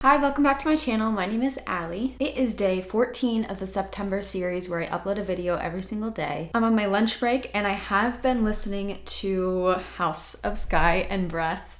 Hi, welcome back to my channel. My name is Allie. It is day 14 of the September series where I upload a video every single day. I'm on my lunch break and I have been listening to House of Sky and Breath.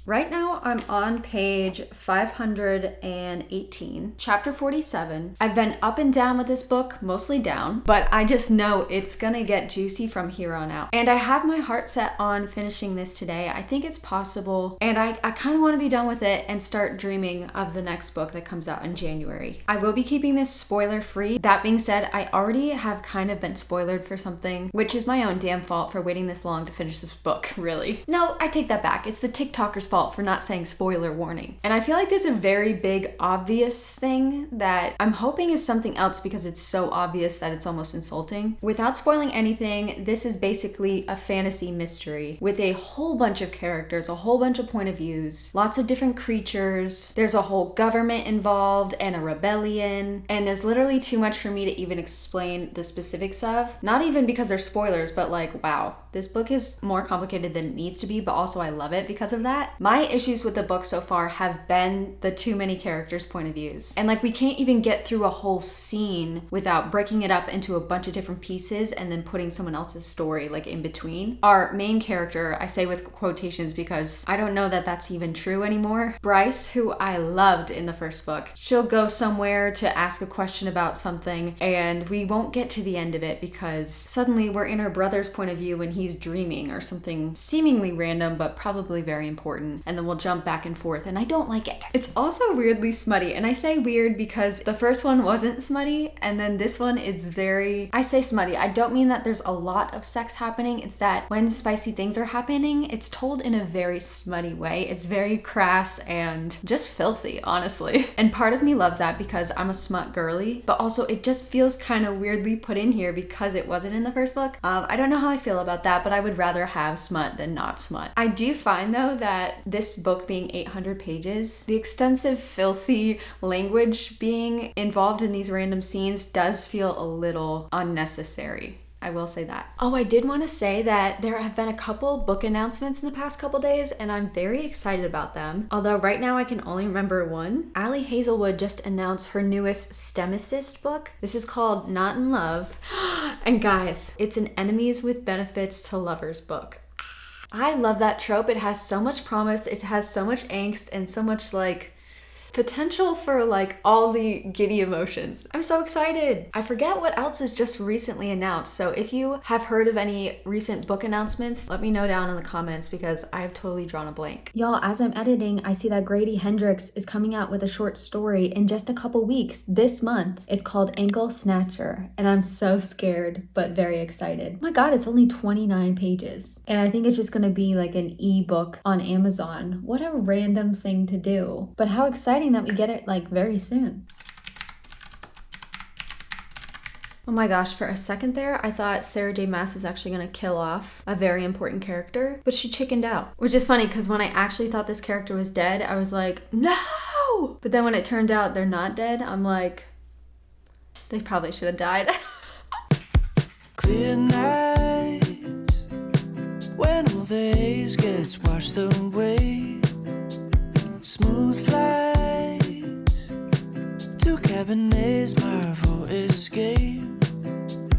Right now, I'm on page 518, chapter 47. I've been up and down with this book, mostly down, but I just know it's gonna get juicy from here on out. And I have my heart set on finishing this today. I think it's possible, and I kind of want to be done with it and start dreaming of the next book that comes out in January. I will be keeping this spoiler free. That being said, I already have kind of been spoilered for something, which is my own damn fault for waiting this long to finish this book, really. No, I take that back. It's the TikToker's fault for not saying spoiler warning. And I feel like there's a very big obvious thing that I'm hoping is something else because it's so obvious that it's almost insulting. Without spoiling anything, this is basically a fantasy mystery with a whole bunch of characters, a whole bunch of point of views, lots of different creatures. There's a whole government involved and a rebellion, and there's literally too much for me to even explain the specifics of. Not even because they're spoilers, but like, wow, this book is more complicated than it needs to be, but also I love it because of that. My issues with the book so far have been the too many characters' point of views. And like, we can't even get through a whole scene without breaking it up into a bunch of different pieces and then putting someone else's story like in between. Our main character, I say with quotations because I don't know that that's even true anymore, Bryce, who I loved in the first book, she'll go somewhere to ask a question about something and we won't get to the end of it because suddenly we're in her brother's point of view when he's dreaming or something seemingly random but probably very important, and then we'll jump back and forth and I don't like it. It's also weirdly smutty, and I say weird because the first one wasn't smutty and then this one is very, I say smutty, I don't mean that there's a lot of sex happening, it's that when spicy things are happening, it's told in a very smutty way. It's very crass and just filthy, honestly. And part of me loves that because I'm a smut girly, but also it just feels kind of weirdly put in here because it wasn't in the first book. I don't know how I feel about that, but I would rather have smut than not smut. I do find though that this book being 800 pages, the extensive filthy language being involved in these random scenes does feel a little unnecessary. I will say that. Oh, I did want to say that there have been a couple book announcements in the past couple days and I'm very excited about them. Although right now I can only remember one. Allie Hazelwood just announced her newest STEM Assist book. This is called Not in Love. And guys, it's an enemies with benefits to lovers book. I love that trope. It has so much promise. It has so much angst and so much like potential for like all the giddy emotions. I'm so excited. I forget what else was just recently announced. So if you have heard of any recent book announcements, let me know down in the comments because I've totally drawn a blank. Y'all, as I'm editing, I see that Grady Hendrix is coming out with a short story in just a couple weeks this month. It's called Ankle Snatcher and I'm so scared but very excited. Oh my god, it's only 29 pages. And I think it's just gonna be like an ebook on Amazon. What a random thing to do. But how exciting that we get it like very soon. Oh my gosh, for a second there, I thought Sarah J. Maas was actually gonna kill off a very important character, but she chickened out. Which is funny because when I actually thought this character was dead, I was like, no! But then when it turned out they're not dead, I'm like, they probably should have died. Clear nights when all the haze gets washed away. Smooth flights to Cabinet's Marvel escape.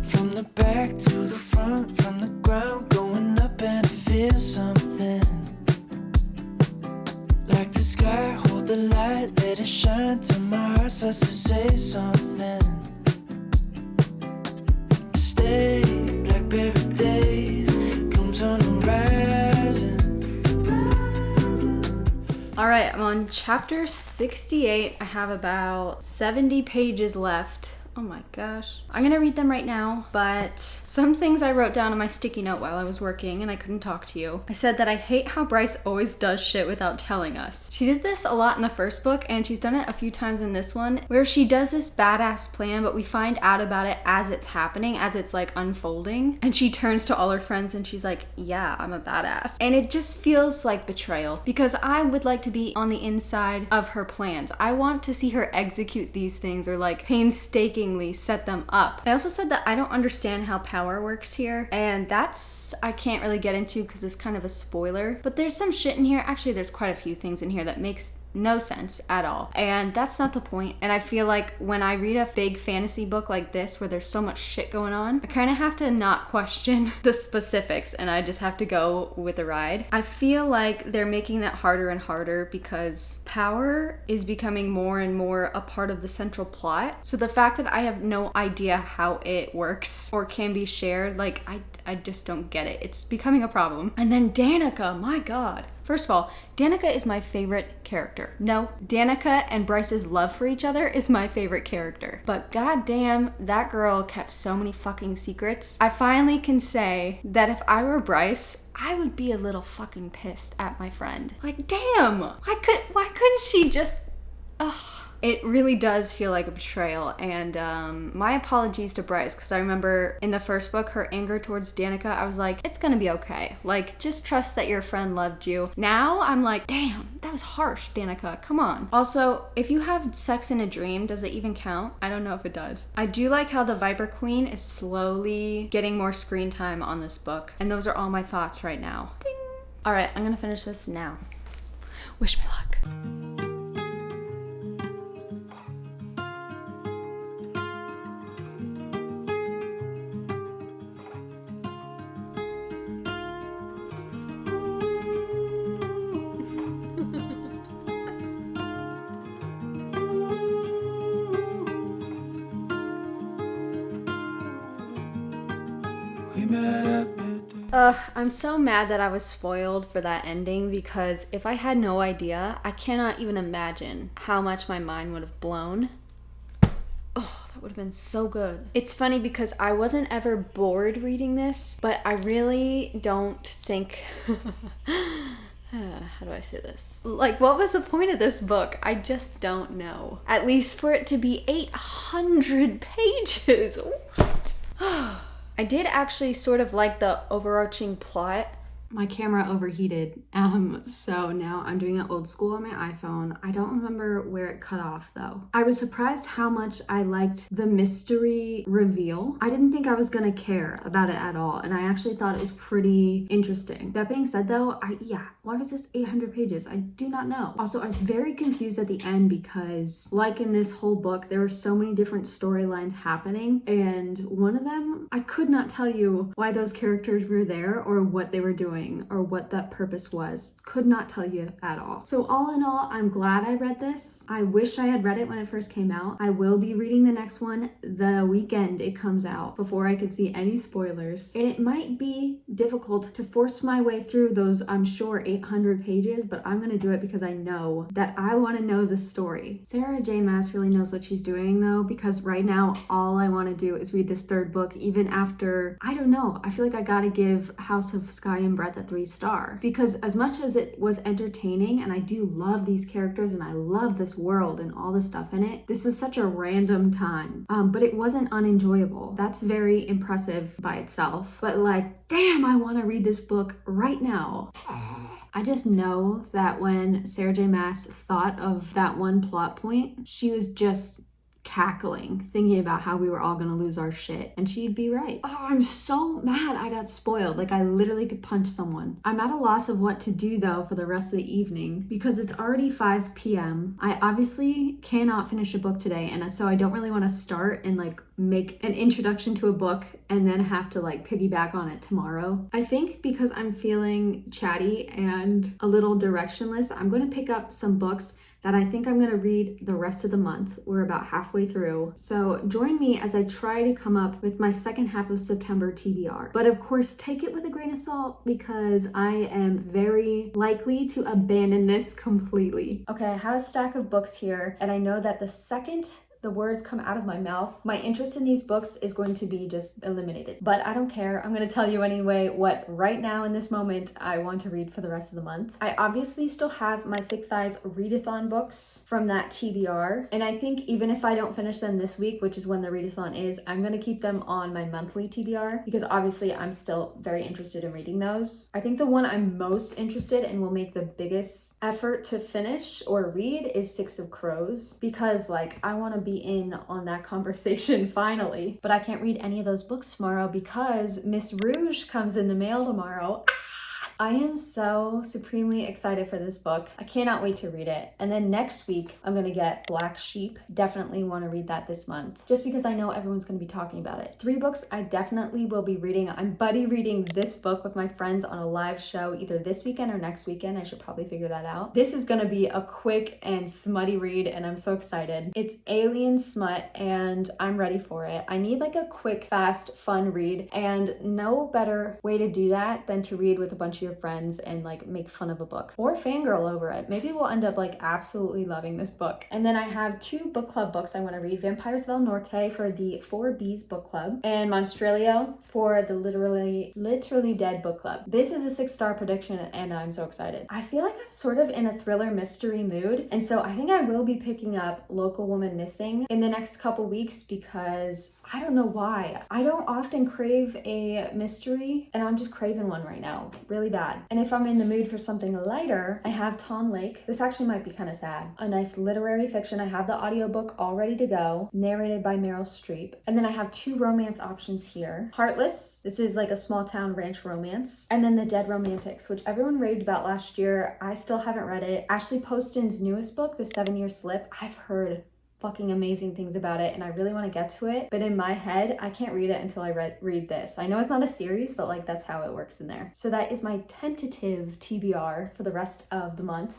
From the back to the front, from the ground, going up and I feel something. Like the sky, hold the light, let it shine till my heart starts to say something. Stay, blackberry days, comes on the horizon. All right, I'm on chapter 68. I have about 70 pages left. Oh my gosh. I'm gonna read them right now, but some things I wrote down on my sticky note while I was working and I couldn't talk to you. I said that I hate how Bryce always does shit without telling us. She did this a lot in the first book and she's done it a few times in this one where she does this badass plan, but we find out about it as it's happening, as it's like unfolding. And she turns to all her friends and she's like, yeah, I'm a badass. And it just feels like betrayal because I would like to be on the inside of her plans. I want to see her execute these things or like painstakingly set them up. I also said that I don't understand how power works here, and that's I can't really get into because it's kind of a spoiler, but there's some shit in here. Actually, there's quite a few things in here that makes no sense at all. And that's not the point. And I feel like when I read a big fantasy book like this where there's so much shit going on, I kind of have to not question the specifics and I just have to go with the ride. I feel like they're making that harder and harder because power is becoming more and more a part of the central plot. So the fact that I have no idea how it works or can be shared, like I just don't get it. It's becoming a problem. And then Danica, my God. First of all, Danica is my favorite character. No, Danica and Bryce's love for each other is my favorite character. But goddamn, that girl kept so many fucking secrets. I finally can say that if I were Bryce, I would be a little fucking pissed at my friend. Like, damn, why couldn't she just, ugh. It really does feel like a betrayal, and my apologies to Bryce, because I remember in the first book, her anger towards Danica, I was like, it's gonna be okay. Like, just trust that your friend loved you. Now, I'm like, damn, that was harsh, Danica, come on. Also, if you have sex in a dream, does it even count? I don't know if it does. I do like how the Viper Queen is slowly getting more screen time on this book, and those are all my thoughts right now. Ding. All right, I'm gonna finish this now. Wish me luck. I'm so mad that I was spoiled for that ending because if I had no idea, I cannot even imagine how much my mind would have blown. Oh, that would have been so good. It's funny because I wasn't ever bored reading this, but I really don't think... How do I say this? Like, what was the point of this book? I just don't know. At least for it to be 800 pages. What? I did actually sort of like the overarching plot. My camera overheated, so now I'm doing it old school on my iPhone. I don't remember where it cut off though. I was surprised how much I liked the mystery reveal. I didn't think I was gonna care about it at all, and I actually thought it was pretty interesting. That being said though, why was this 800 pages? I do not know. Also, I was very confused at the end because, like in this whole book, there were so many different storylines happening, and one of them, I could not tell you why those characters were there or what they were doing or what that purpose was. Could not tell you at all. So all in all, I'm glad I read this. I wish I had read it when it first came out. I will be reading the next one the weekend it comes out before I can see any spoilers. And it might be difficult to force my way through those, I'm sure, 800 pages, but I'm gonna do it because I know that I want to know the story. Sarah J. Maas really knows what she's doing though, because right now all I want to do is read this third book, even after, I don't know, I feel like I gotta give House of Sky and Breath a 3-star, because as much as it was entertaining and I do love these characters and I love this world and all the stuff in it, this was such a random time, but it wasn't unenjoyable. That's very impressive by itself, but like, damn, I want to read this book right now. I just know that when Sarah J. Maas thought of that one plot point, she was just cackling, thinking about how we were all gonna lose our shit, and she'd be right. Oh, I'm so mad I got spoiled. Like, I literally could punch someone. I'm at a loss of what to do though for the rest of the evening because it's already 5 p.m. I obviously cannot finish a book today, and so I don't really want to start and like make an introduction to a book and then have to like piggyback on it tomorrow. I think because I'm feeling chatty and a little directionless, I'm going to pick up some books that I think I'm gonna read the rest of the month. We're about halfway through. So join me as I try to come up with my second half of September TBR. But of course, take it with a grain of salt because I am very likely to abandon this completely. Okay, I have a stack of books here, and I know that the second the words come out of my mouth, my interest in these books is going to be just eliminated. But I don't care. I'm going to tell you anyway what right now in this moment I want to read for the rest of the month. I obviously still have my Thick Thighs readathon books from that TBR. And I think even if I don't finish them this week, which is when the readathon is, I'm going to keep them on my monthly TBR because obviously I'm still very interested in reading those. I think the one I'm most interested in and will make the biggest effort to finish or read is Six of Crows because like I want to be in on that conversation finally, but I can't read any of those books tomorrow because Miss Rouge comes in the mail tomorrow. I am so supremely excited for this book. I cannot wait to read it. And then next week, I'm gonna get Black Sheep. Definitely want to read that this month, just because I know everyone's gonna be talking about it. 3 books I definitely will be reading. I'm buddy reading this book with my friends on a live show either this weekend or next weekend. I should probably figure that out. This is gonna be a quick and smutty read, and I'm so excited. It's alien smut, and I'm ready for it. I need like a quick, fast, fun read, and no better way to do that than to read with a bunch of your friends and like make fun of a book or fangirl over it. Maybe we'll end up like absolutely loving this book. And then I have 2 book club books I want to read: Vampires del Norte for the 4Bs book club, and Monstrelio for the Literally Dead book club. This is a 6-star prediction, and I'm so excited. I feel like I'm sort of in a thriller mystery mood, and so I think I will be picking up Local Woman Missing in the next couple weeks, because I don't know why. I don't often crave a mystery, and I'm just craving one right now really bad. And if I'm in the mood for something lighter, I have Tom Lake. This actually might be kind of sad. A nice literary fiction. I have the audiobook all ready to go, narrated by Meryl Streep. And then I have 2 romance options here. Heartless. This is like a small town ranch romance. And then The Dead Romantics, which everyone raved about last year. I still haven't read it. Ashley Poston's newest book, The 7-Year Slip, I've heard fucking amazing things about it, and I really want to get to it, but in my head I can't read it until I read this. I know it's not a series, but like that's how it works in there. So that is my tentative TBR for the rest of the month.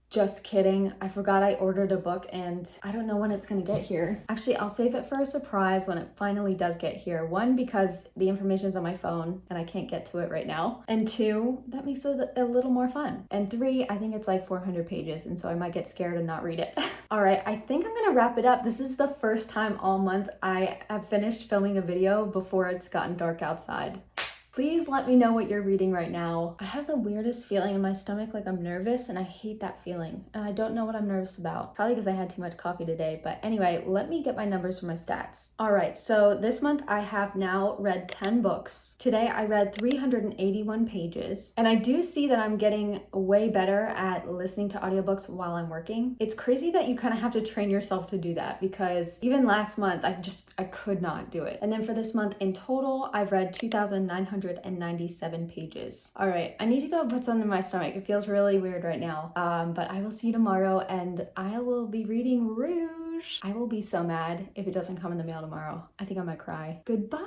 Just kidding. I forgot I ordered a book, and I don't know when it's gonna get here. Actually, I'll save it for a surprise when it finally does get here. 1, because the information is on my phone and I can't get to it right now. And 2, that makes it a little more fun. And 3, I think it's like 400 pages, and so I might get scared and not read it. All right, I think I'm gonna wrap it up. This is the first time all month I have finished filming a video before it's gotten dark outside. Please let me know what you're reading right now. I have the weirdest feeling in my stomach, like I'm nervous, and I hate that feeling. And I don't know what I'm nervous about. Probably because I had too much coffee today. But anyway, let me get my numbers for my stats. All right, so this month I have now read 10 books. Today I read 381 pages. And I do see that I'm getting way better at listening to audiobooks while I'm working. It's crazy that you kind of have to train yourself to do that, because even last month I could not do it. And then for this month in total, I've read 2,997 pages. All right, I need to go put something in my stomach. It feels really weird right now. But I will see you tomorrow, and I will be reading Rouge. I will be so mad if it doesn't come in the mail tomorrow. I think I might cry. Goodbye.